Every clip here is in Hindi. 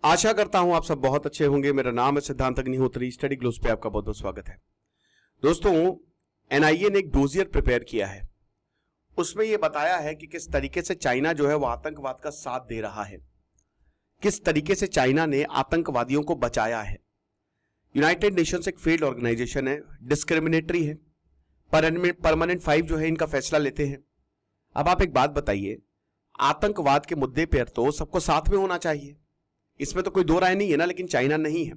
आशा करता हूं आप सब बहुत अच्छे होंगे। मेरा नाम है सिद्धांत अग्निहोत्री। स्टडी ग्लोब्स पे आपका बहुत बहुत स्वागत है। दोस्तों, एनआईए ने एक डोजियर प्रिपेयर किया है। उसमें यह बताया है कि किस तरीके से चाइना जो है वो आतंकवाद का साथ दे रहा है, किस तरीके से चाइना ने आतंकवादियों को बचाया है। यूनाइटेड नेशंस एक फेल्ड ऑर्गेनाइजेशन है, डिस्क्रिमिनेटरी है, परमानेंट 5 जो है इनका फैसला लेते हैं। अब आप एक बात बताइए, आतंकवाद के मुद्दे पर तो सबको साथ में होना चाहिए, इसमें तो कोई दो राय नहीं है ना। लेकिन चाइना नहीं है।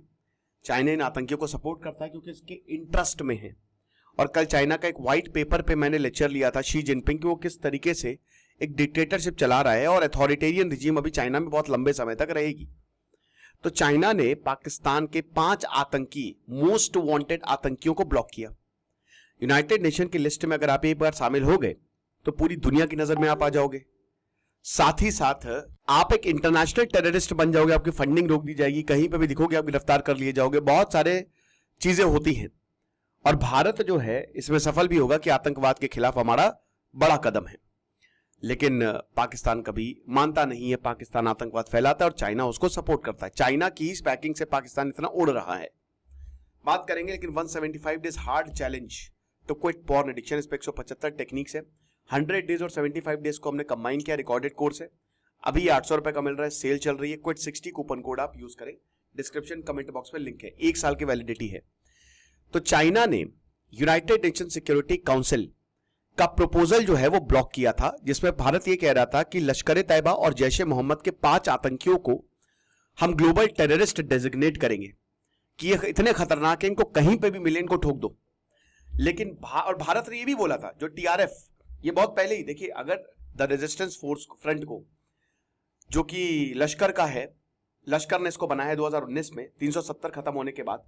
चाइना इन आतंकियों को सपोर्ट करता है क्योंकि इसके इंटरेस्ट में है। और कल चाइना का एक व्हाइट पेपर पे मैंने लेक्चर लिया था शी जिनपिंग कि वो किस तरीके से एक डिक्टेटरशिप चला रहा है और अथॉरिटेरियन रिजीम अभी चाइना में बहुत लंबे समय तक रहेगी। तो चाइना ने पाकिस्तान के 5 आतंकी, मोस्ट वांटेड आतंकियों को ब्लॉक किया। यूनाइटेड नेशन की लिस्ट में अगर आप एक बार शामिल हो गए तो पूरी दुनिया की नजर में आप आ जाओगे। साथ ही साथ आप एक इंटरनेशनल टेररिस्ट बन जाओगे, आपकी फंडिंग रोक दी जाएगी, कहीं पे भी दिखोगे आप गिरफ्तार कर लिए जाओगे। बहुत सारे चीजें होती हैं और भारत जो है इसमें सफल भी होगा कि आतंकवाद के खिलाफ हमारा बड़ा कदम है। लेकिन पाकिस्तान कभी मानता नहीं है। पाकिस्तान आतंकवाद फैलाता है और चाइना उसको सपोर्ट करता है। चाइना की इस पैकिंग से पाकिस्तान इतना उड़ रहा है। बात करेंगे लेकिन 175 days hard challenge to quit porn addiction. इस पे 175 टेक्निक्स है। 100 डेज और 75 डेज को हमने कंबाइन किया। रिकॉर्डेड कोर्स है, अभी 800 रुपए का मिल रहा है, सेल चल रही है। क्विट 60 कूपन कोड आप यूज करें, डिस्क्रिप्शन कमेंट बॉक्स में लिंक है। 1 साल की वैलिडिटी है। तो चाइना ने यूनाइटेड नेशन सिक्योरिटी काउंसिल का प्रपोजल जो है वो ब्लॉक किया था, जिसमें भारत ये कह रहा था कि लश्कर ए तैयबा और जैश ए मोहम्मद के 5 आतंकियों को हम ग्लोबल टेररिस्ट डेजिग्नेट करेंगे कि ये इतने खतरनाक है, इनको कहीं पे भी मिले इनको ठोक दो। लेकिन भारत ने ये भी बोला था, जो टीआरएफ, ये बहुत पहले ही देखिए, अगर द रेजिस्टेंस फोर्स फ्रंट को, जो कि लश्कर का है, लश्कर ने इसको बनाया है 2019 में 370 खत्म होने के बाद,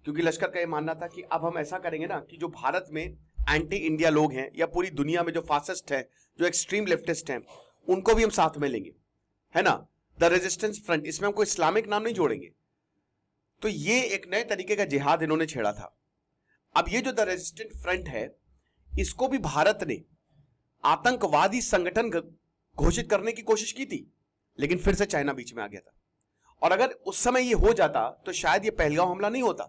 क्योंकि लश्कर का ये मानना था कि अब हम ऐसा करेंगे ना कि जो भारत में एंटी इंडिया लोग हैं या पूरी दुनिया में जो फासिस्ट हैं, जो एक्सट्रीम लेफ्टिस्ट हैं, उनको भी हम साथ में लेंगे, है ना। द रेजिस्टेंस फ्रंट, इसमें हम कोई इस्लामिक नाम नहीं जोड़ेंगे। तो ये एक नए तरीके का जिहाद इन्होंने छेड़ा था। अब ये जो द रेजिस्टेंट फ्रंट है, इसको भी भारत ने आतंकवादी संगठन घोषित करने की कोशिश की थी, लेकिन फिर से चाइना बीच में आ गया था। और अगर उस समय ये हो जाता तो शायद ये पहलगांव हमला नहीं होता।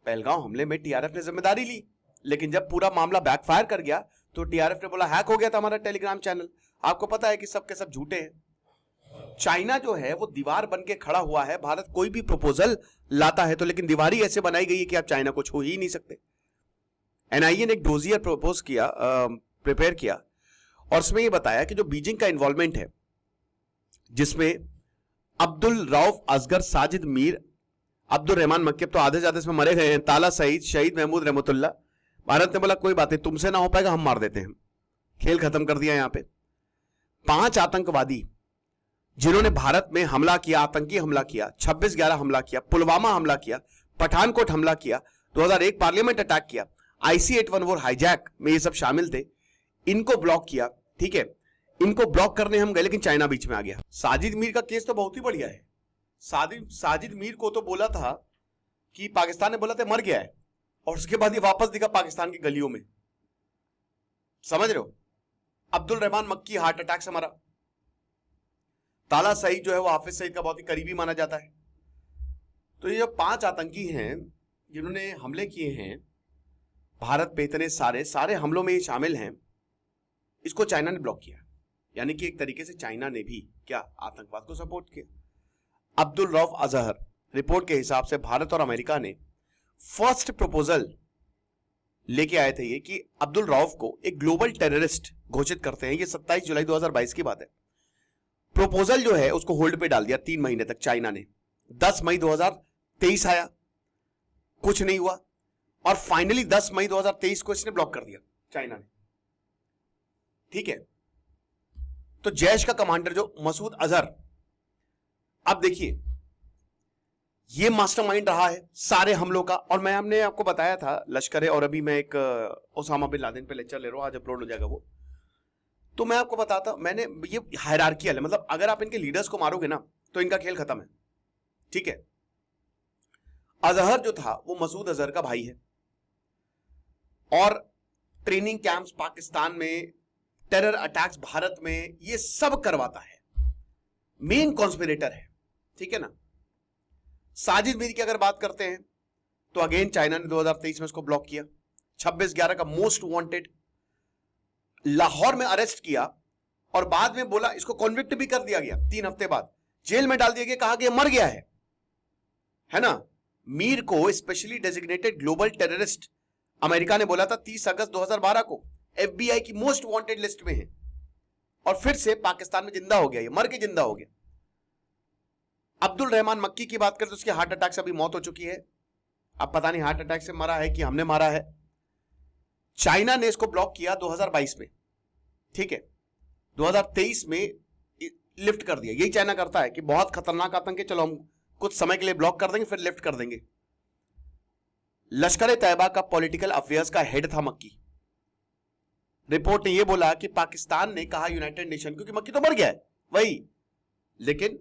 पहलगांव हमले में टीआरएफ ने जिम्मेदारी ली, लेकिन जब पूरा मामला बैकफायर कर गया तो टीआरएफ ने बोला हैक हो गया था हमारा टेलीग्राम चैनल। आपको पता है कि सब के सब झूठे हैं। चाइना जो है वो दीवार बन के खड़ा हुआ है। भारत कोई भी प्रपोजल लाता है तो, लेकिन दीवार ही ऐसे बनाई गई है कि आप चाइना को छू ही नहीं सकते। एनआईए ने एक डोजियर प्रिपेयर किया और उसमें यह बताया कि जो बीजिंग का इन्वॉल्वमेंट है, जिसमें अब्दुल रऊफ असगर, साजिद मीर, अब्दुल रहमान मक्की, तो आधे ज्यादा इसमें मरे गए हैं, ताला सईद, शहीद महमूद रहमतुल्लाह। भारत ने बोला कोई बात नहीं, तुमसे ना हो पाएगा, हम मार देते हैं। खेल खत्म कर दिया। यहां पे 5 आतंकवादी जिन्होंने भारत में हमला किया, आतंकी हमला किया, 26/11 हमला किया, पुलवामा हमला किया, पठानकोट हमला किया, 2001 पार्लियामेंट अटैक किया, IC-814 हाईजैक में ये सब शामिल थे, इनको ब्लॉक किया। ठीक है, इनको ब्लॉक करने हम गए, लेकिन चाइना बीच में आ गया। साजिद मीर का केस तो बहुत ही बढ़िया है। साजिद मीर को तो बोला था कि पाकिस्तान ने बोला था मर गया है, और उसके बाद ये वापस दिखा पाकिस्तान की गलियों में। समझ रहे हो। अब्दुल रहमान मक्की हार्ट अटैक से मरा। ताला सईद जो है वो हाफिज सईद का बहुत ही करीबी माना जाता है। तो ये जो 5 आतंकी हैं जिन्होंने हमले किए हैं भारत पे, इतने सारे हमलों में ये शामिल हैं, इसको चाइना ने ब्लॉक किया। यानी कि एक तरीके से चाइना ने भी क्या आतंकवाद को सपोर्ट किया। अब्दुल रऊफ अजहर रिपोर्ट के हिसाब से भारत और अमेरिका ने फर्स्ट प्रपोजल लेके आए थे ये कि अब्दुल रऊफ को एक ग्लोबल टेररिस्ट घोषित करते हैं। ये 27 जुलाई 2022 की बात है। प्रपोजल जो है उसको होल्ड पे डाल दिया 3 महीने तक चाइना ने। 10 मई 2023 आया, कुछ नहीं हुआ, और फाइनली 10 मई 2023 को इसने ब्लॉक कर दिया चाइना ने। ठीक है, तो जैश का कमांडर जो मसूद अजहर, अब देखिए ये मास्टरमाइंड रहा है सारे हमलों का। और हमने आपको बताया था लश्कर है, और अभी मैं एक ओसामा बिन लादेन पे लेक्चर ले रहा हूं, आज अपलोड हो जाएगा वो। तो मैं आपको बताता, मैंने ये हायरार्कियल है, मतलब अगर आप इनके लीडर्स को मारोगे ना तो इनका खेल खत्म है। ठीक है, अजहर जो था वो मसूद अजहर का भाई है, और ट्रेनिंग कैंप्स पाकिस्तान में, टेरर अटैक्स भारत में, ये सब करवाता है, मेन कॉन्स्पिरेटर है। ठीक है ना। साजिद मीर की अगर बात करते हैं तो अगेन चाइना ने 2023 में इसको ब्लॉक किया। 26/11 का मोस्ट वांटेड, लाहौर में अरेस्ट किया और बाद में बोला, इसको कॉन्विक्ट भी कर दिया गया, 3 हफ्ते बाद जेल में डाल दिया गया, कहा कि मर गया है ना। मीर को specially designated global terrorist America ने बोला था 30 अगस्त 2012 को, FBI की मोस्ट वांटेड लिस्ट में है और फिर से पाकिस्तान में जिंदा हो गया, ये मर के जिंदा हो गया। अब्दुल रहमान मक्की की बात करें तो उसकी हार्ट अटैक से अभी मौत हो चुकी है। अब पता नहीं हार्ट अटैक से मरा है कि हमने मारा है। चाइना ने इसको ब्लॉक किया 2022 में, ठीक है। 2023 में लिफ्ट कर दिया। यही चाइना करता है कि बहुत खतरनाक आतंक है, चलो हम कुछ समय के लिए ब्लॉक कर देंगे, फिर लिफ्ट कर देंगे। लश्कर तैयबा का पॉलिटिकल अफेयर्स का हेड था मक्की। रिपोर्ट ने यह बोला कि पाकिस्तान ने कहा यूनाइटेड नेशन, क्योंकि मक्की तो मर गया है वही, लेकिन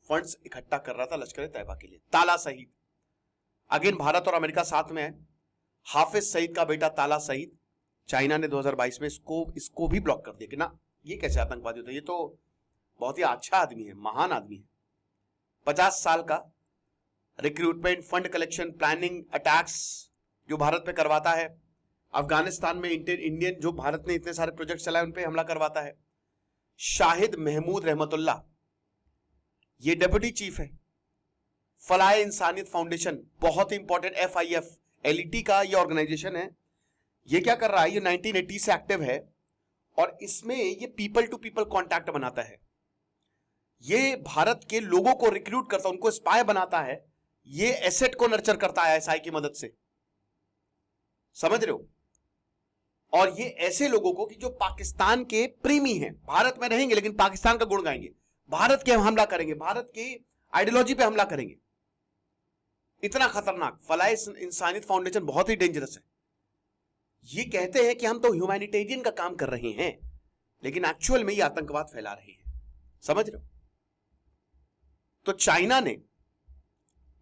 फंड्स इकट्ठा कर रहा था लश्कर तैयबा के लिए। ताला सईद, अगेन भारत और अमेरिका साथ में है। हाफिज सईद का बेटा ताला सईद, चाइना ने 2022 में इसको भी ब्लॉक कर दिया कि ना, ये कैसे आतंकवादी होता है, ये तो बहुत ही अच्छा आदमी है, महान आदमी है। 50 साल का, recruitment, fund collection, planning, attacks जो भारत पे करवाता है। अफगानिस्तान में इंडियन जो भारत ने इतने सारे प्रोजेक्ट चलाए उन पे हमला करवाता है। शाहिद महमूद रहमतुल्लाह, ये डेप्यूटी चीफ है। फलाए इंसानियत फाउंडेशन, बहुत ही इंपॉर्टेंट, FIF LET का ये ऑर्गेनाइजेशन है। ये क्या कर रहा है, ये 1980 से एक्टिव है और इसमें ये पीपल टू पीपल कॉन्टैक्ट बनाता है। ये भारत के लोगों को रिक्रूट करता है, उनको स्पाई बनाता है। ये एसेट को नर्चर करता है ISI की मदद से, समझ रहे हो। और ये ऐसे लोगों को कि जो पाकिस्तान के प्रेमी हैं, भारत में रहेंगे लेकिन पाकिस्तान का गुण गाएंगे, भारत के हमला करेंगे, भारत की आइडियोलॉजी पे हमला करेंगे। इतना खतरनाक। फलाए इंसानियत फाउंडेशन बहुत ही डेंजरस है। ये कहते हैं कि हम तो ह्यूमैनिटेरियन का काम कर रहे हैं, लेकिन एक्चुअल में ये आतंकवाद फैला रहे हैं, समझ रहे हो। तो चाइना ने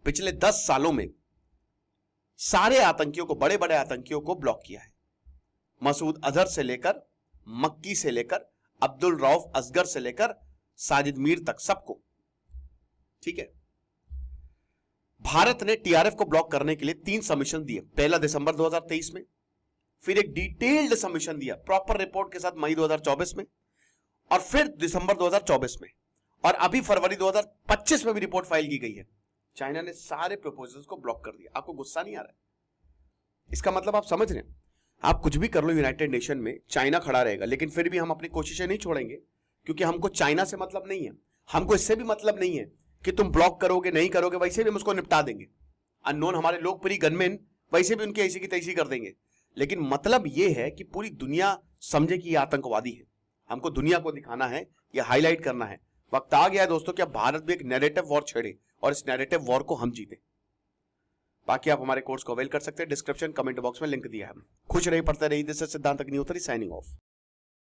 पिछले 10 सालों में सारे आतंकियों को, बड़े बड़े आतंकियों को ब्लॉक किया है। मसूद अजहर से लेकर, मक्की से लेकर, अब्दुल रऊफ असगर से लेकर साजिद मीर तक, सबको, ठीक है। भारत ने TRF को ब्लॉक करने के लिए 3 सबमिशन दिए। पहला दिसंबर 2023 में, फिर एक डिटेल्ड सबमिशन दिया प्रॉपर रिपोर्ट के साथ मई 2024 में, और फिर दिसंबर 2024 में, और अभी फरवरी 2025 में भी रिपोर्ट फाइल की गई है। चाइना ने सारे प्रपोजल्स को ब्लॉक कर दिया। आपको गुस्सा नहीं आ रहा है? इसका मतलब आप समझ रहे हैं, आप कुछ भी कर लो यूनाइटेड नेशन में, चाइना खड़ा रहेगा, लेकिन फिर भी हम अपनी कोशिशें नहीं छोड़ेंगे, क्योंकि हमको चाइना से मतलब नहीं है। हमको इससे भी मतलब नहीं है कि तुम ब्लॉक करोगे नहीं करोगे, वैसे भी हम उसको निपटा देंगे। अननोन हमारे लोकप्रिय गनमैन वैसे भी उनकी ऐसी की तैसी कर देंगे, लेकिन मतलब यह है कि पूरी दुनिया समझे कि यह आतंकवादी है। हमको दुनिया को दिखाना है, यह हाईलाइट करना है। वक्त आ गया है दोस्तों कि अब भारत भी एक नैरेटिव वॉर छेड़े और इस नैरेटिव वॉर को हम जीते। बाकी आप हमारे कोर्स को अवेल कर सकते हैं, डिस्क्रिप्शन कमेंट बॉक्स में लिंक दिया है। खुश रहिए, पढ़ते रहिए। दिस इज सिद्धांत अग्निहोत्री साइनिंग ऑफ।